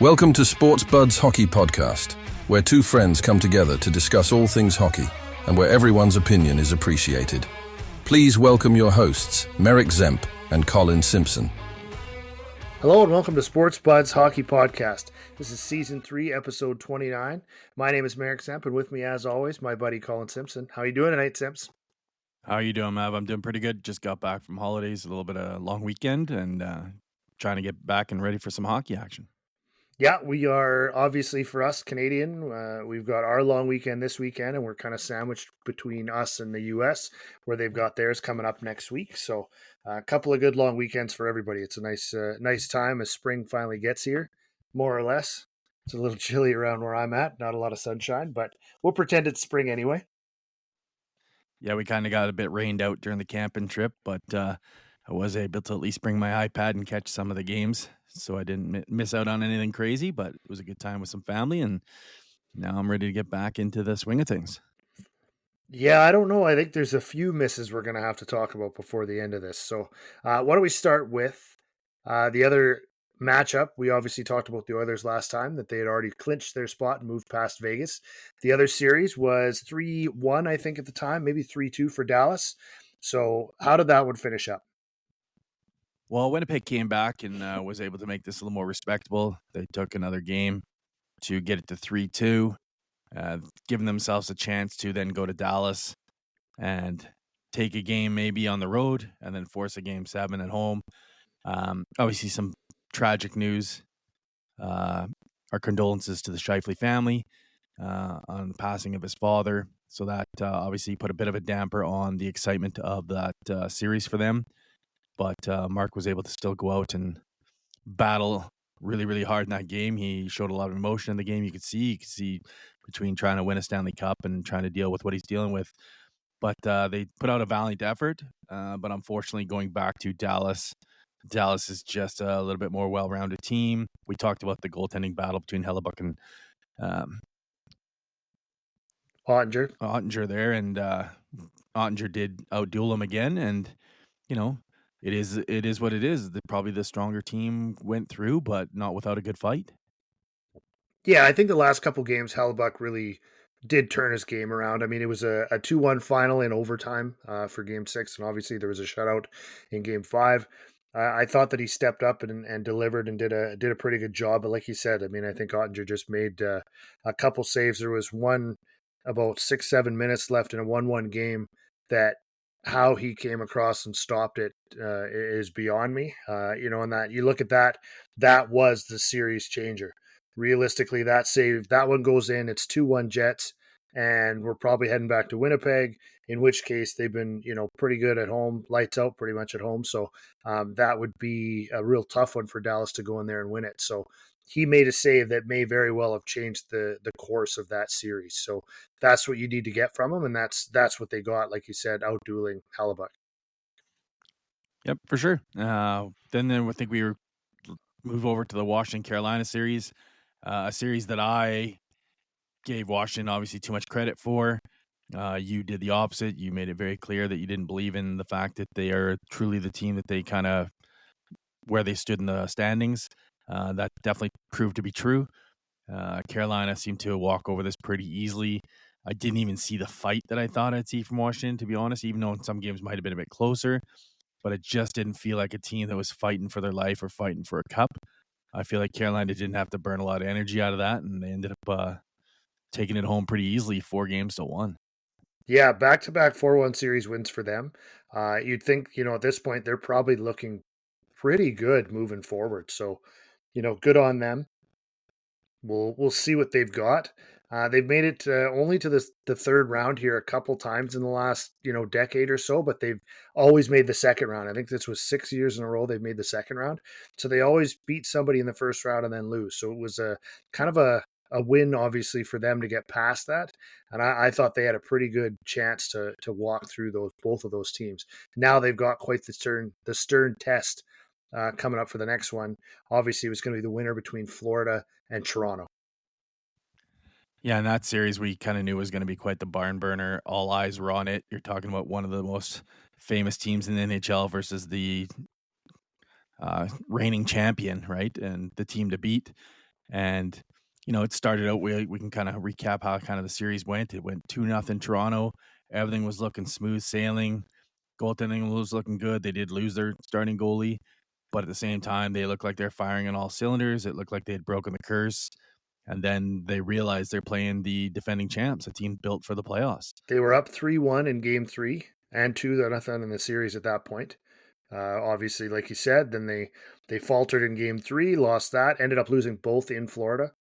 Welcome to Sports Buds Hockey Podcast, where two friends come together to discuss all things hockey and where everyone's opinion is appreciated. Please welcome your hosts, Merrick Zemp and Collin Simpson. Hello and welcome to Sports Buds Hockey Podcast. This is Season 3, Episode 29. My name is Merrick Zemp, and with me, as always, my buddy Collin Simpson. How are you doing tonight, Simps? How are you doing, Mav? I'm doing pretty good. Just got back from holidays, a little bit of a long weekend, and trying to get back and ready for some hockey action. Yeah, we are obviously, for us, Canadian. We've got our long weekend this weekend, and we're kind of sandwiched between us and the U.S., where they've got theirs coming up next week. So a couple of good long weekends for everybody. It's a nice time as spring finally gets here, more or less. It's a little chilly around where I'm at, not a lot of sunshine, but we'll pretend it's spring anyway. Yeah, we kind of got a bit rained out during the camping trip, but I was able to at least bring my iPad and catch some of the games, so I didn't miss out on anything crazy, but it was a good time with some family, and now I'm ready to get back into the swing of things. Yeah, I don't know. I think there's a few misses we're going to have to talk about before the end of this. So why don't we start with the other matchup? We obviously talked about the Oilers last time, that they had already clinched their spot and moved past Vegas. The other series was 3-1, I think, at the time, maybe 3-2 for Dallas. So how did that one finish up? Well, Winnipeg came back and was able to make this a little more respectable. They took another game to get it to 3-2, giving themselves a chance to then go to Dallas and take a game maybe on the road and then force a game 7 at home. Obviously, some tragic news. Our condolences to the Scheifele family on the passing of his father. So that obviously put a bit of a damper on the excitement of that series for them. But Mark was able to still go out and battle really, really hard in that game. He showed a lot of emotion in the game. You could see between trying to win a Stanley Cup and trying to deal with what he's dealing with. But they put out a valiant effort. But unfortunately, going back to Dallas is just a little bit more well-rounded team. We talked about the goaltending battle between Hellebuck and Ottinger there, and Ottinger did outduel him again. And you know, it is what it is. Probably the stronger team went through, but not without a good fight. Yeah, I think the last couple games, Hellebuck really did turn his game around. I mean, it was a 2-1 final in overtime for Game 6, and obviously there was a shutout in Game 5. I thought that he stepped up and delivered and did a pretty good job. But like you said, I mean, I think Ottinger just made a couple saves. There was one about 6-7 minutes left in a 1-1 game that how he came across and stopped it is beyond me. And that you look at that was the series changer. Realistically, that save, that one goes in, it's 2-1 Jets, and we're probably heading back to Winnipeg, in which case they've been, pretty good at home, lights out pretty much at home. So that would be a real tough one for Dallas to go in there and win it. So he made a save that may very well have changed the course of that series. So that's what you need to get from him, and that's what they got, like you said, outdueling Hellebuck. Yep, for sure. Then I think we move over to the Washington-Carolina series, a series that I gave Washington obviously too much credit for. You did the opposite. You made it very clear that you didn't believe in the fact that they are truly the team that they kind of where they stood in the standings. That definitely proved to be true. Carolina seemed to walk over this pretty easily. I didn't even see the fight that I thought I'd see from Washington, to be honest, even though some games might have been a bit closer. But it just didn't feel like a team that was fighting for their life or fighting for a cup. I feel like Carolina didn't have to burn a lot of energy out of that, and they ended up taking it home pretty easily, 4-1. Yeah, back-to-back 4-1 series wins for them. You'd think, at this point, they're probably looking pretty good moving forward. So, good on them. We'll see what they've got. They've made it only to the third round here a couple times in the last decade or so, but they've always made the second round. I think this was 6 years in a row they've made the second round. So they always beat somebody in the first round and then lose. So it was a kind of a win, obviously, for them to get past that. And I thought they had a pretty good chance to walk through both of those teams. Now they've got quite the stern test coming up for the next one. Obviously, it was going to be the winner between Florida and Toronto. Yeah, in that series, we kind of knew it was going to be quite the barn burner. All eyes were on it. You're talking about one of the most famous teams in the NHL versus the reigning champion, right? And the team to beat. And, it started out, we can kind of recap how kind of the series went. It went 2-0 Toronto. Everything was looking smooth sailing. Goaltending was looking good. They did lose their starting goalie, but at the same time, they looked like they're firing on all cylinders. It looked like they had broken the curse. And then they realized they're playing the defending champs, a team built for the playoffs. They were up 3-1 in game 3 and 2-0 in the series at that point. Obviously, like you said, then they faltered in game 3, lost that, ended up losing both in Florida.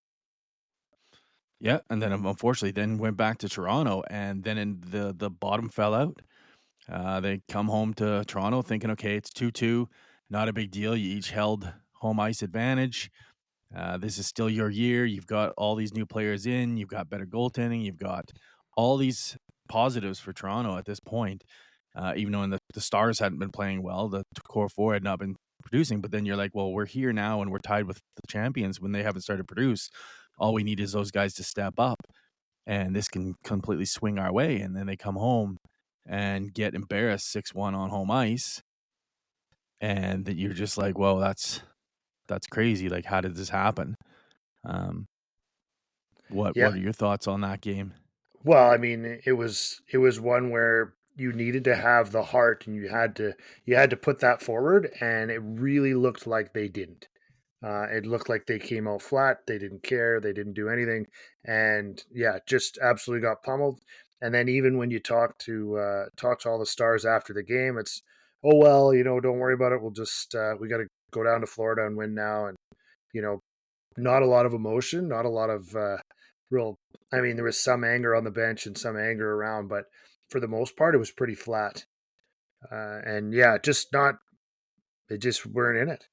Yeah, and then unfortunately, then went back to Toronto, and then the bottom fell out. They come home to Toronto thinking, okay, it's 2-2, not a big deal. You each held home ice advantage. This is still your year. You've got all these new players in. You've got better goaltending. You've got all these positives for Toronto at this point. Even though the Stars hadn't been playing well, the core four had not been producing. But then you're like, well, we're here now and we're tied with the champions when they haven't started to produce. All we need is those guys to step up, and this can completely swing our way. And then they come home and get embarrassed 6-1 on home ice. And that you're just like, well, that's crazy. Like, how did this happen? What Yeah. are your thoughts on that game? Well, I mean, it was one where you needed to have the heart and you had to put that forward, and it really looked like they didn't. It looked like they came out flat. They didn't care. They didn't do anything, and yeah, just absolutely got pummeled. And then even when you talk to all the Stars after the game, it's, oh well, don't worry about it. We'll just we got to go down to Florida and win now, and you know, not a lot of emotion, not a lot of real. I mean, there was some anger on the bench and some anger around, but for the most part, it was pretty flat. And yeah, just not. They just weren't in it.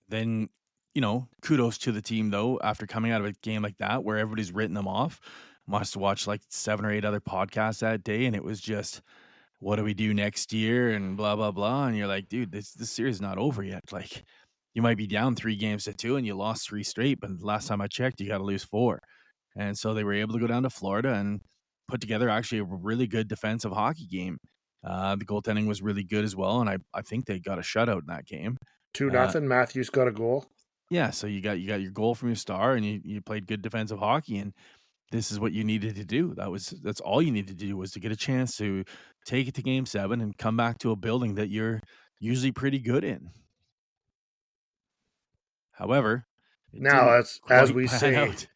Then, kudos to the team though. After coming out of a game like that, where everybody's written them off, must have watched like 7 or 8 other podcasts that day, and it was just, what do we do next year, and blah blah blah. And you're like, dude, this series is not over yet. Like, you might be down 3-2, and you lost 3 straight, but last time I checked, you got to lose 4. And so they were able to go down to Florida and put together actually a really good defensive hockey game. The goaltending was really good as well, and I think they got a shutout in that game. 2-0. Matthews got a goal. Yeah, so you got your goal from your star, and you played good defensive hockey, and this is what you needed to do. That's all you needed to do, was to get a chance to take it to Game 7 and come back to a building that you're usually pretty good in. However, Now, as we say, out.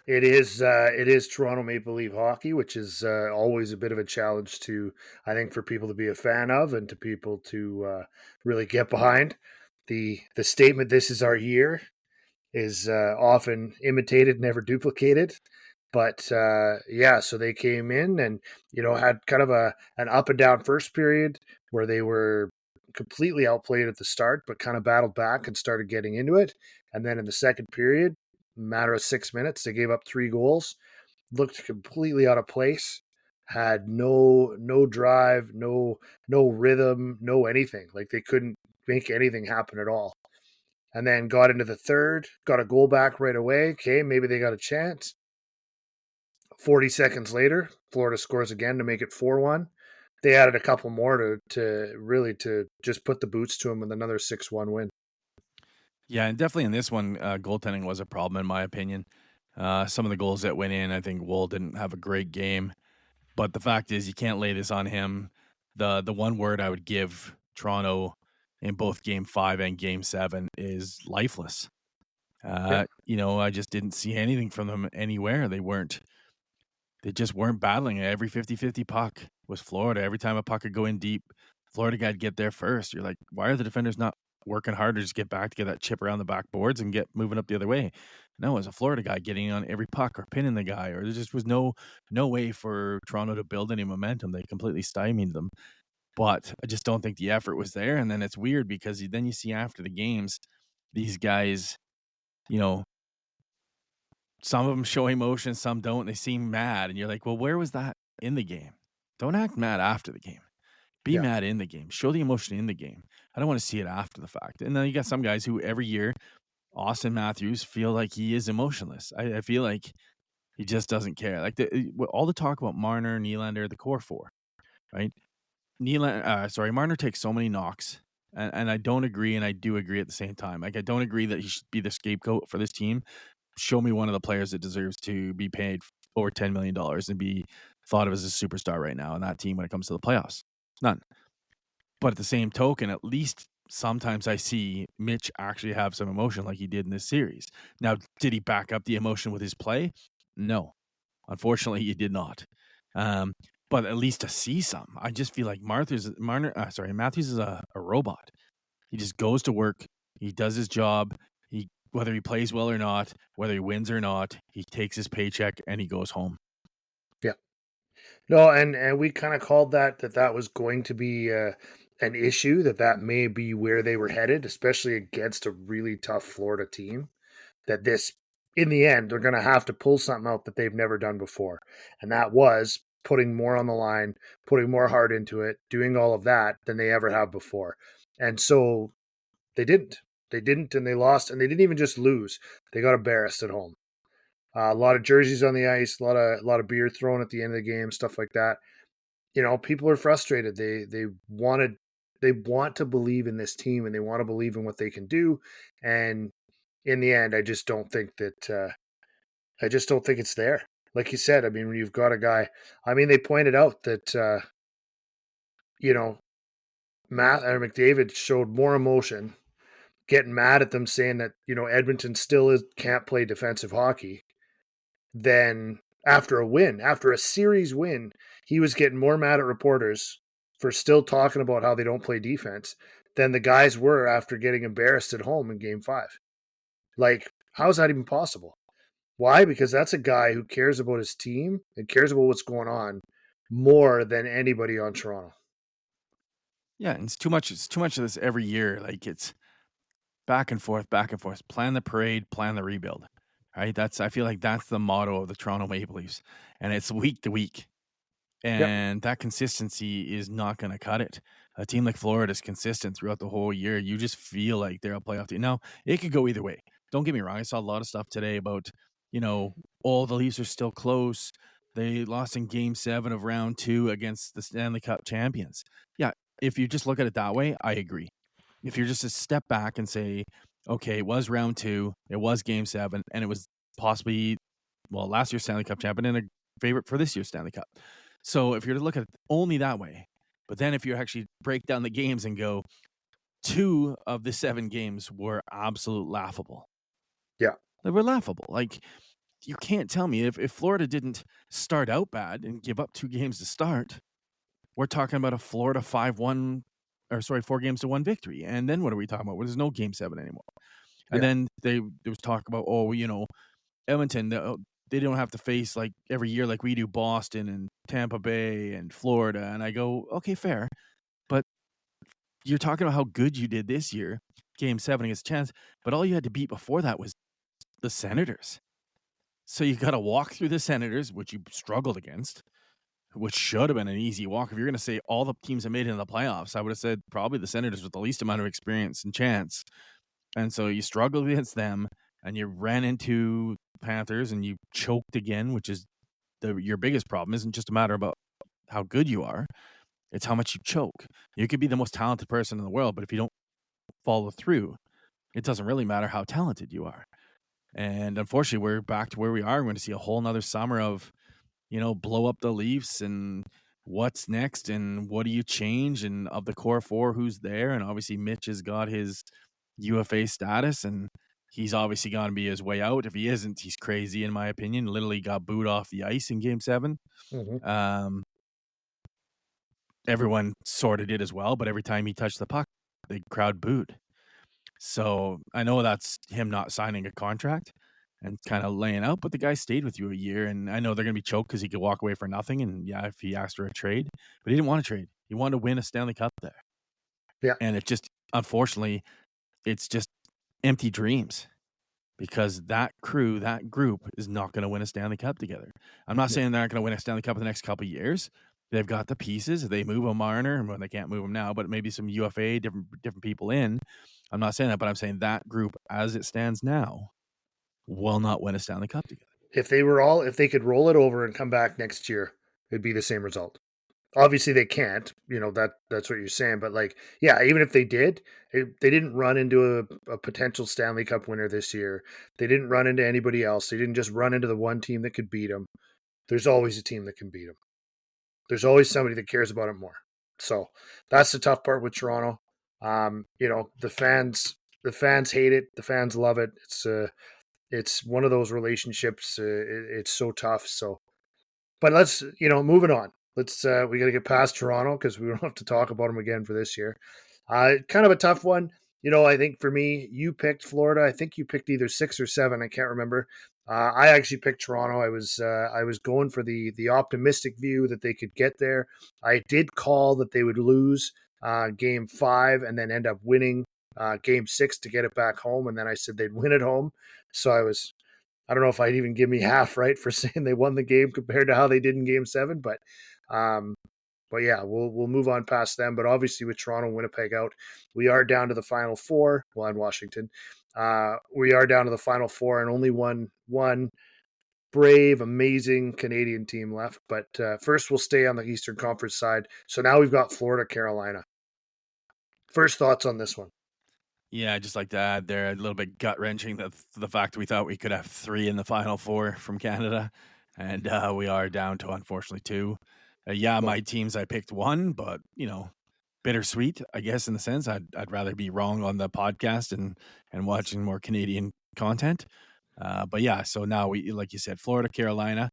it is Toronto Maple Leaf hockey, which is always a bit of a challenge to, I think, for people to be a fan of and to people to really get behind. The statement, "This is our year," is often imitated, never duplicated. But yeah, so they came in and had kind of an up and down first period where they were completely outplayed at the start, but kind of battled back and started getting into it. And then in the second period, matter of 6 minutes, they gave up 3 goals, looked completely out of place, had no drive, no rhythm, no anything. Like, they couldn't make anything happen at all. And then got into the third, got a goal back right away. Okay, maybe they got a chance. 40 seconds later, Florida scores again to make it 4-1. They added a couple more to just put the boots to them with another 6-1 win. Yeah, and definitely in this one, goaltending was a problem in my opinion. Some of the goals that went in, I think Woll didn't have a great game, but the fact is, you can't lay this on him. The one word I would give Toronto in both Game 5 and Game 7 is lifeless. I just didn't see anything from them anywhere. They just weren't battling. Every 50-50 puck was Florida. Every time a puck could go in deep, Florida got to get there first. You're like, why are the defenders not working hard to just get back to get that chip around the backboards and get moving up the other way? No, as a Florida guy getting on every puck or pinning the guy, or there just was no way for Toronto to build any momentum. They completely stymied them. But I just don't think the effort was there. And then it's weird because then you see after the games, these guys, some of them show emotion, some don't. They seem mad. And you're like, well, where was that in the game? Don't act mad after the game. Be mad in the game. Show the emotion in the game. I don't want to see it after the fact. And then you got some guys who every year, Austin Matthews, feel like he is emotionless. I feel like he just doesn't care. Like all the talk about Marner, Nylander, the core four, right? Marner takes so many knocks, and I don't agree, and I do agree at the same time. Like, I don't agree that he should be the scapegoat for this team, show me one of the players that deserves to be paid over $10 million and be thought of as a superstar right now in that team when it comes to the playoffs. None. But at the same token, at least sometimes I see Mitch actually have some emotion like he did in this series. Now, did he back up the emotion with his play? No. Unfortunately, he did not. But at least to see some. I just feel like Matthews is a robot. He just goes to work. He does his job. Whether he plays well or not, whether he wins or not, he takes his paycheck and he goes home. Yeah. No, and we kind of called that was going to be an issue, that may be where they were headed, especially against a really tough Florida team. That this, in the end, they're going to have to pull something out that they've never done before. And that was putting more on the line, putting more heart into it, doing all of that than they ever have before. And so they didn't. They didn't, and they lost, and they didn't even just lose. They got embarrassed at home. A lot of jerseys on the ice, a lot of beer thrown at the end of the game, stuff like that. People are frustrated. They want to believe in this team, and they want to believe in what they can do. And in the end, I just don't think it's there. Like you said, I mean, when you've got a guy, I mean, they pointed out that Matt or McDavid showed more emotion, getting mad at them, saying that Edmonton still can't play defensive hockey. Then after a series win, he was getting more mad at reporters for still talking about how they don't play defense than the guys were after getting embarrassed at home in Game 5. Like, how is that even possible? Why? Because that's a guy who cares about his team and cares about what's going on more than anybody on Toronto. Yeah, and it's too much of this every year. Like, it's back and forth. Plan the parade, plan the rebuild. Right? I feel like that's the motto of the Toronto Maple Leafs. And it's week to week. And that consistency is not going to cut it. A team like Florida is consistent throughout the whole year. You just feel like they're a playoff team. Now, it could go either way. Don't get me wrong. I saw a lot of stuff today about, all the Leafs are still close. They lost in Game 7 of Round 2 against the Stanley Cup champions. Yeah, if you just look at it that way, I agree. If you're just to step back and say, okay, it was Round 2, it was Game 7, and it was possibly, last year's Stanley Cup champion and a favorite for this year's Stanley Cup. So if you're to look at it only that way, but then if you actually break down the games and go, 2 of the 7 games were absolute laughable. Yeah. They were laughable. Like, you can't tell me if Florida didn't start out bad and give up 2 games to start, we're talking about a Florida 4 games to 1 victory. And then what are we talking about? Well, there's no Game 7 anymore. And then there was talk about, Edmonton, they don't have to face like every year like we do Boston and Tampa Bay and Florida. And I go, okay, fair. But you're talking about how good you did this year, Game 7 against Chance, but all you had to beat before that was the Senators. So you got to walk through the Senators, which you struggled against, which should have been an easy walk. If you're going to say all the teams that made it in the playoffs, I would have said probably the Senators with the least amount of experience and chance. And so you struggled against them, and you ran into Panthers, and you choked again, which is your biggest problem. Isn't just a matter about how good you are. It's how much you choke. You could be the most talented person in the world, but if you don't follow through, it doesn't really matter how talented you are. And unfortunately, we're back to where we are. We're going to see a whole nother summer of, blow up the Leafs and what's next and what do you change, and of the core 4, who's there. And obviously Mitch has got his UFA status, and he's obviously going to be his way out. If he isn't, he's crazy, in my opinion. Literally got booed off the ice in Game 7. Mm-hmm. Everyone sort of did as well, but every time he touched the puck, the crowd booed. So I know that's him not signing a contract and kind of laying out, but the guy stayed with you a year, and I know they're going to be choked because he could walk away for nothing. And yeah, if he asked for a trade, but he didn't want to trade. He wanted to win a Stanley Cup there. Yeah. And it just, unfortunately, it's just empty dreams, because that group is not going to win a Stanley Cup together. I'm not saying they're not going to win a Stanley Cup in the next couple of years. They've got the pieces. If they move a Marner, well, they can't move him now, but maybe some UFA, different people in. I'm not saying that, but I'm saying that group, as it stands now, will not win a Stanley Cup together. If they could roll it over and come back next year, it'd be the same result. Obviously, they can't. That's what you're saying. But like, yeah, even if they did, they didn't run into a potential Stanley Cup winner this year. They didn't run into anybody else. They didn't just run into the one team that could beat them. There's always a team that can beat them. There's always somebody that cares about it more. So that's the tough part with Toronto. The fans hate it. The fans love it. It's one of those relationships. It's so tough. So, but let's, moving on. We got to get past Toronto because we don't have to talk about them again for this year. Kind of a tough one. I think for me, you picked Florida. I think you picked either 6 or 7. I can't remember. I actually picked Toronto. I was going for the optimistic view that they could get there. I did call that they would lose game 5 and then end up winning game 6 to get it back home, and then I said they'd win at home. So I don't know if I'd even give me half right for saying they won the game compared to how they did in game 7, um, but yeah, we'll move on past them. But obviously, with Toronto and Winnipeg out, we are down to the final 4. Well, in Washington, we are down to the final 4, and only one brave, amazing Canadian team left. But first, we'll stay on the Eastern Conference side. So now we've got Florida, Carolina. First thoughts on this one? Yeah, I'd just like to add there a little bit gut wrenching the fact that we thought we could have 3 in the final 4 from Canada, and we are down to unfortunately 2. Yeah, my teams I picked 1, but bittersweet, I guess, in the sense I'd rather be wrong on the podcast and watching more Canadian content. But yeah, so now we, like you said, Florida, Carolina.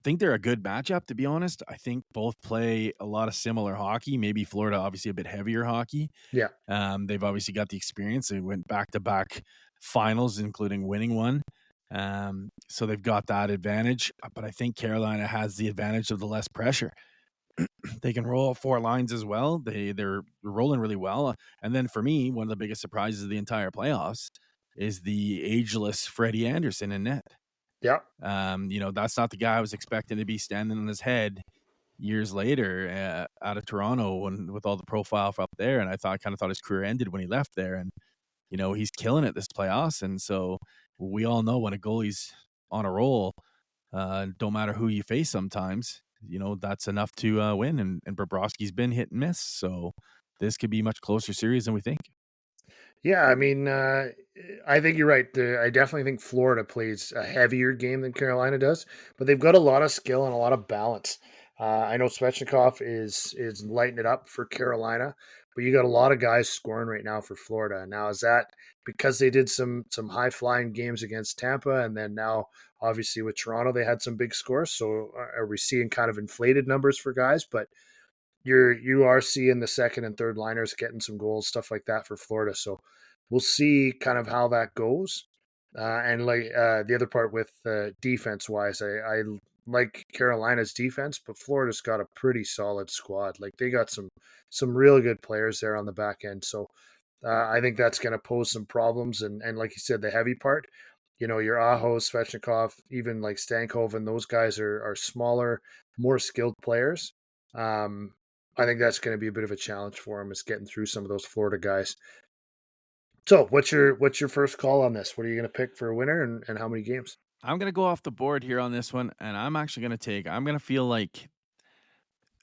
Think they're a good matchup, to be honest. I think both play a lot of similar hockey. Maybe Florida, obviously, a bit heavier hockey. Yeah. They've obviously got the experience. They went back-to-back finals, including winning one. So they've got that advantage. But I think Carolina has the advantage of the less pressure. They can roll 4 lines as well. They're rolling really well. And then for me, one of the biggest surprises of the entire playoffs is the ageless Freddie Anderson in net. Yeah. That's not the guy I was expecting to be standing on his head years later out of Toronto and with all the profile up there. And I kind of thought his career ended when he left there. And, he's killing it this playoffs. And so we all know when a goalie's on a roll, don't matter who you face sometimes, that's enough to win. And Bobrovsky's been hit and miss. So this could be a much closer series than we think. Yeah, I mean, I think you're right. I definitely think Florida plays a heavier game than Carolina does, but they've got a lot of skill and a lot of balance. I know Svechnikov is lighting it up for Carolina, but you got a lot of guys scoring right now for Florida. Now, is that because they did some high flying games against Tampa, and then now obviously with Toronto they had some big scores? So are we seeing kind of inflated numbers for guys? But you are seeing the second and third liners getting some goals, stuff like that for Florida. So we'll see kind of how that goes. And like the other part with defense wise, I like Carolina's defense, but Florida's got a pretty solid squad. Like they got some really good players there on the back end. So I think that's going to pose some problems. And like you said, the heavy part, your Aho, Svechnikov, even like Stankov, and those guys are smaller, more skilled players. I think that's going to be a bit of a challenge for him, is getting through some of those Florida guys. So what's your first call on this? What are you going to pick for a winner, and how many games? I'm going to go off the board here on this one, and I'm actually going to I'm going to feel like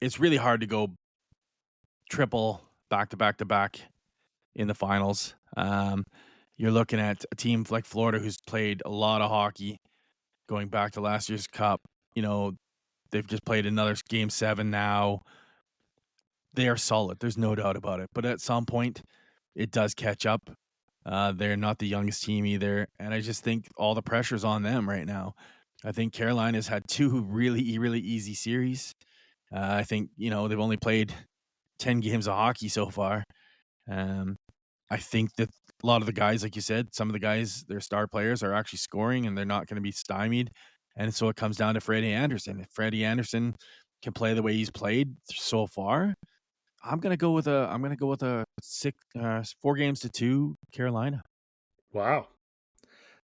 it's really hard to go triple back in the finals. You're looking at a team like Florida who's played a lot of hockey going back to last year's Cup. They've just played another Game 7 now. They are solid. There's no doubt about it. But at some point, it does catch up. They're not the youngest team either. And I just think all the pressure's on them right now. I think Carolina's had 2 really, really easy series. I think, they've only played 10 games of hockey so far. I think that a lot of the guys, like you said, some of the guys, their star players, are actually scoring and they're not going to be stymied. And so it comes down to Freddie Anderson. If Freddie Anderson can play the way he's played so far, I'm gonna go with a 4-2 Carolina. Wow.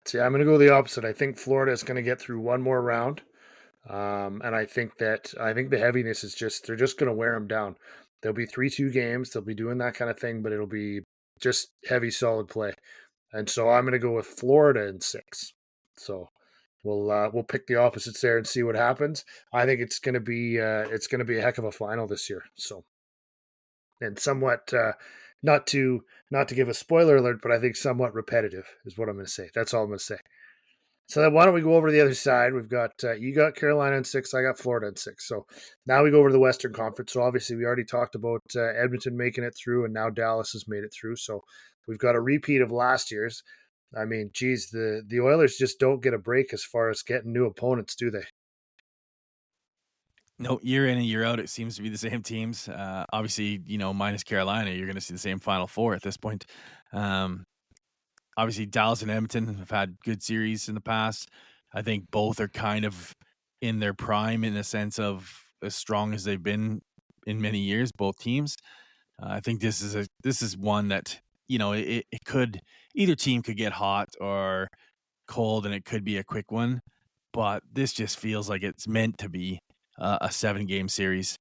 See, I'm going to go the opposite. I think Florida is going to get through one more round, and I think the heaviness is they're just going to wear them down. There'll be 3-2 games. They'll be doing that kind of thing, but it'll be just heavy, solid play. And so I'm going to go with Florida in 6. So we'll pick the opposites there and see what happens. I think it's going to be a heck of a final this year. So, and somewhat not to give a spoiler alert, but I think somewhat repetitive is what I'm going to say. That's all I'm going to say. So then why don't we go over to the other side? We've got you got Carolina in 6, I got Florida in 6. So now we go over to the Western Conference. So obviously we already talked about Edmonton making it through, and now Dallas has made it through. So we've got a repeat of last year's. I mean, geez, the Oilers just don't get a break as far as getting new opponents, do they? No, year in and year out, it seems to be the same teams. Obviously, minus Carolina, you're going to see the same Final Four at this point. Um, Obviously, Dallas and Edmonton have had good series in the past. I think both are kind of in their prime in the sense of as strong as they've been in many years. Both teams. I think this is one that it could either team could get hot or cold, and it could be a quick one. But this just feels like it's meant to be a 7-game series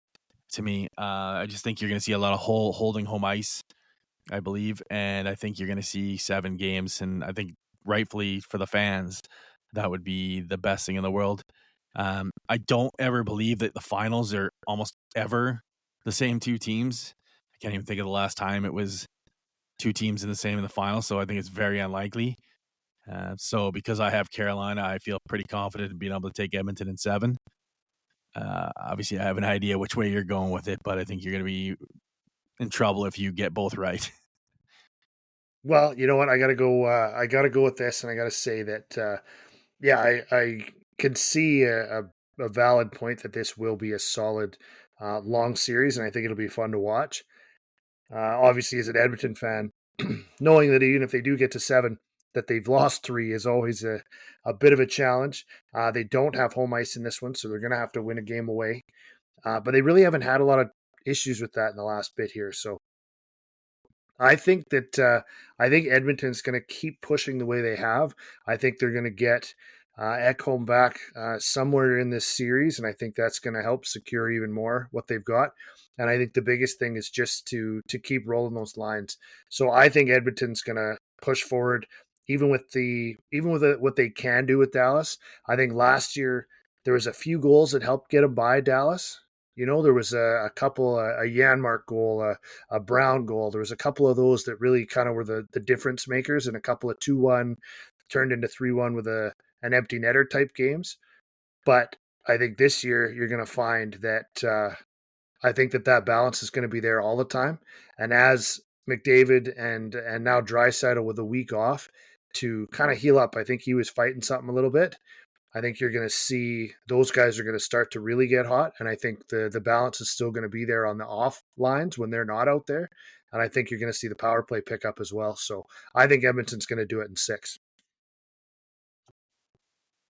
to me. I just think you're going to see a lot of holding home ice, I believe, and I think you're going to see 7 games, and I think rightfully for the fans, that would be the best thing in the world. I don't ever believe that the finals are almost ever the same two teams. I can't even think of the last time it was two teams in the final, so I think it's very unlikely. So because I have Carolina, I feel pretty confident in being able to take Edmonton in 7. Obviously, I have an idea which way you're going with it, but I think you're going to be in trouble if you get both right. Well, you know what? I got to go. I got to go with this, and I got to say that, yeah, I can see a valid point that this will be a solid, long series, and I think it'll be fun to watch. Obviously, as an Edmonton fan, knowing that even if they do get to 7, that they've lost 3 is always a bit of a challenge. They don't have home ice in this one, so they're going to have to win a game away. But they really haven't had a lot of issues with that in the last bit here. So I think that I think Edmonton's going to keep pushing the way they have. I think they're going to get Ekholm back somewhere in this series, and I think that's going to help secure even more what they've got. And I think the biggest thing is just to keep rolling those lines. So I think Edmonton's going to push forward, even with what they can do with Dallas. I think last year there was a few goals that helped get them by Dallas. You know, there was a couple, a Janmark goal, a Brown goal. There was a couple of those that really kind of were the difference makers, and a couple of 2-1 turned into 3-1 with an empty netter type games. But I think this year you're going to find that I think that balance is going to be there all the time. And as McDavid and now Draisaitl with a week off to kind of heal up, I think he was fighting something a little bit. I think you're going to see those guys are going to start to really get hot, and I think the balance is still going to be there on the off lines when they're not out there, and I think you're going to see the power play pick up as well. So I think Edmonton's going to do it in 6.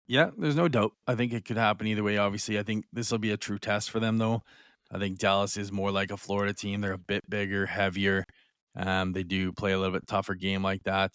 Yeah, there's no doubt. I think it could happen either way. Obviously, I think this will be a true test for them, though. I think Dallas is more like a Florida team. They're a bit bigger, heavier. They do play a little bit tougher game like that.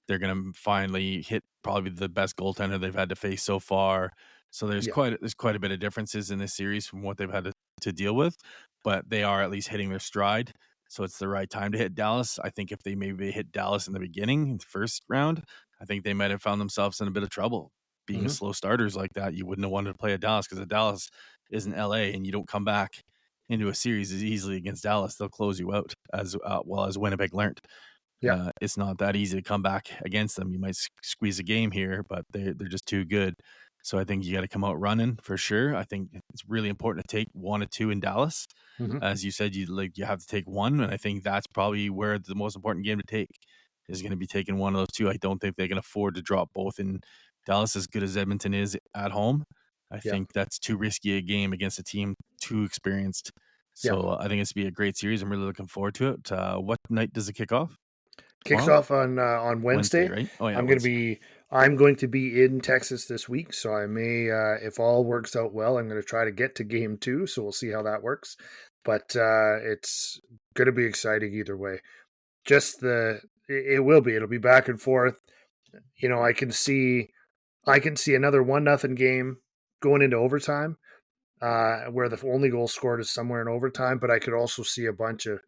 They're going to finally hit probably the best goaltender they've had to face so far. So Yeah. there's quite a bit of differences in this series from what they've had to deal with, but they are at least hitting their stride. So it's the right time to hit Dallas. I think if they maybe hit Dallas in the beginning, in the first round, I think they might have found themselves in a bit of trouble. Being a Mm-hmm. slow starters like that, you wouldn't have wanted to play at Dallas because Dallas isn't LA, and you don't come back into a series as easily against Dallas. They'll close you out, as well as Winnipeg learned. Yeah. It's not that easy to come back against them. You might squeeze a game here, but they're just too good. So I think you got to come out running for sure. I think it's really important to take 1 or 2 in Dallas. Mm-hmm. As you said, you have to take 1, and I think that's probably where the most important game to take is going to be taking 1 of those 2. I don't think they can afford to drop both in Dallas, as good as Edmonton is at home. I Yeah. think that's too risky a game against a team too experienced. Yeah. So I think it's going to be a great series. I'm really looking forward to it. What night does it kick off? Kicks Tomorrow? off on Wednesday. Right? Oh yeah, I'm going to Wednesday. be I'm going to be in Texas this week, so I may, if all works out well, I'm going to try to get to game 2. So we'll see how that works. But it's going to be exciting either way. Just it will be. It'll be back and forth. You know, I can see another 1-0 game going into overtime, where the only goal scored is somewhere in overtime. But I could also see a bunch of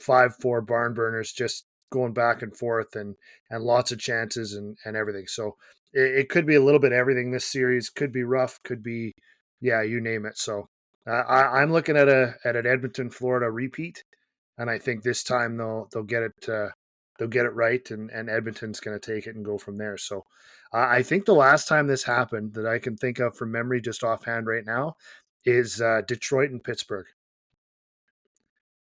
5-4 barn burners just going back and forth and lots of chances and everything. So it could be a little bit of everything this series. Could be rough, could be, yeah, you name it. So I'm looking at an Edmonton, Florida repeat, and I think this time they'll get it right, and Edmonton's going to take it and go from there. So I think the last time this happened that I can think of from memory, just offhand right now, is Detroit and Pittsburgh.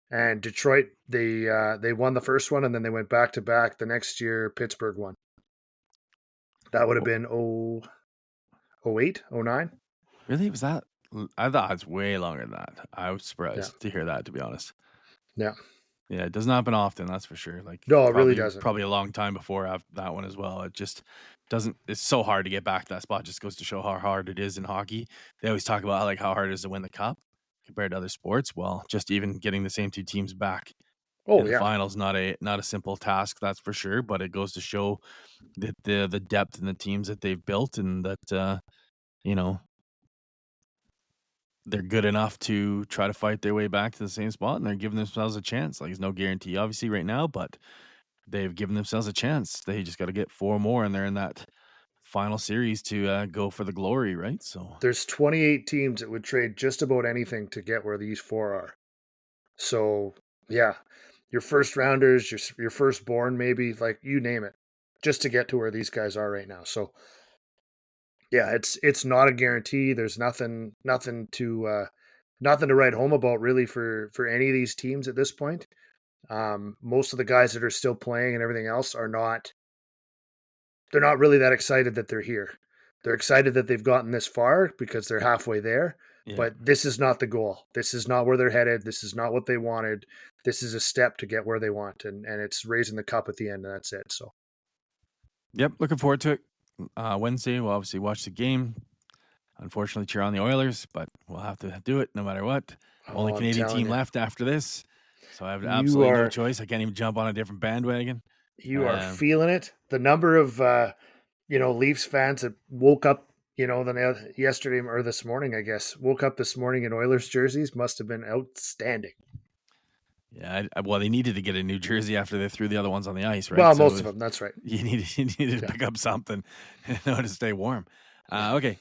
And Detroit, they won the first one, and then they went back to back. The next year, Pittsburgh won. That would have been 08, 09. Really? Was that? I thought it's way longer than that. I was surprised to hear that, to be honest. Yeah. Yeah, it doesn't happen often, that's for sure. Like, no, it really doesn't. Probably a long time before that one as well. It just doesn't. It's so hard to get back to that spot. It just goes to show how hard it is in hockey. They always talk about how hard it is to win the cup compared to other sports. Well, just even getting the same two teams back in the finals, not a simple task, that's for sure. But it goes to show that the depth in the teams that they've built, and that they're good enough to try to fight their way back to the same spot, and they're giving themselves a chance. Like, there's no guarantee, obviously, right now, but they've given themselves a chance. They just got to get 4 more, and they're in that final series to go for the glory, right? So there's 28 teams that would trade just about anything to get where these 4 are. So yeah, your first rounders, your firstborn, maybe, like, you name it, just to get to where these guys are right now. So yeah, it's not a guarantee. There's nothing to write home about really for any of these teams at this point. Most of the guys that are still playing and everything else they're not really that excited that they're here. They're excited that they've gotten this far because they're halfway there. Yeah. But this is not the goal. This is not where they're headed. This is not what they wanted. This is a step to get where they want, and it's raising the cup at the end, and that's it. So, yep, looking forward to it. Wednesday, we'll obviously watch the game. Unfortunately, cheer on the Oilers, but we'll have to do it no matter what. Only Canadian team left after this, so I have absolutely no choice. I can't even jump on a different bandwagon. You are feeling it. The number of Leafs fans that woke up, yesterday or this morning, I guess, woke up this morning in Oilers jerseys must have been outstanding. Yeah, well, they needed to get a new jersey after they threw the other ones on the ice, right? Well, so most of them, that's right. You needed to pick up something in order to stay warm. Okay,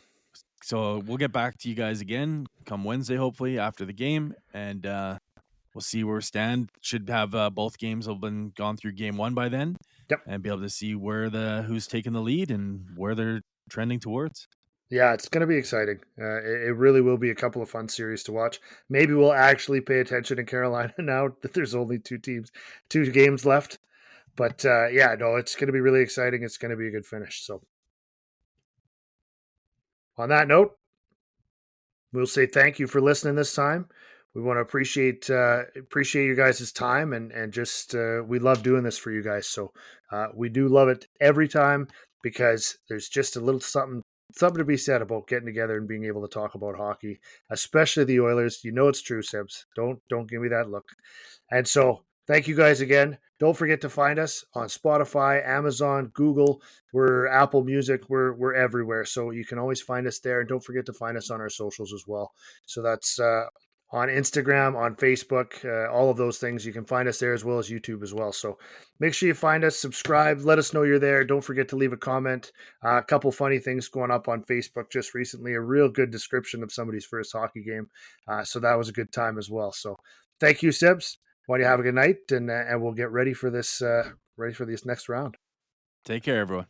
so we'll get back to you guys again come Wednesday, hopefully, after the game, and we'll see where we stand. Should have both games have been gone through game 1 by then. Yep. And be able to see who's taking the lead and where they're trending towards. Yeah, it's going to be exciting. It really will be a couple of fun series to watch. Maybe we'll actually pay attention in Carolina now that there's only 2 games left. But it's going to be really exciting. It's going to be a good finish. So on that note, we'll say thank you for listening this time. We want to appreciate you guys' time and just we love doing this for you guys. So we do love it every time because there's just a little something to be said about getting together and being able to talk about hockey, especially the Oilers. You know it's true, Sibs. Don't give me that look. And so thank you guys again. Don't forget to find us on Spotify, Amazon, Google. We're Apple Music. We're everywhere. So you can always find us there. And don't forget to find us on our socials as well. So that's on Instagram, on Facebook, all of those things. You can find us there as well as YouTube as well. So make sure you find us, subscribe, let us know you're there. Don't forget to leave a comment. A couple funny things going up on Facebook just recently, a real good description of somebody's first hockey game. So that was a good time as well. So thank you, Sibs. Why do you have a good night? And we'll get ready for this next round. Take care, everyone.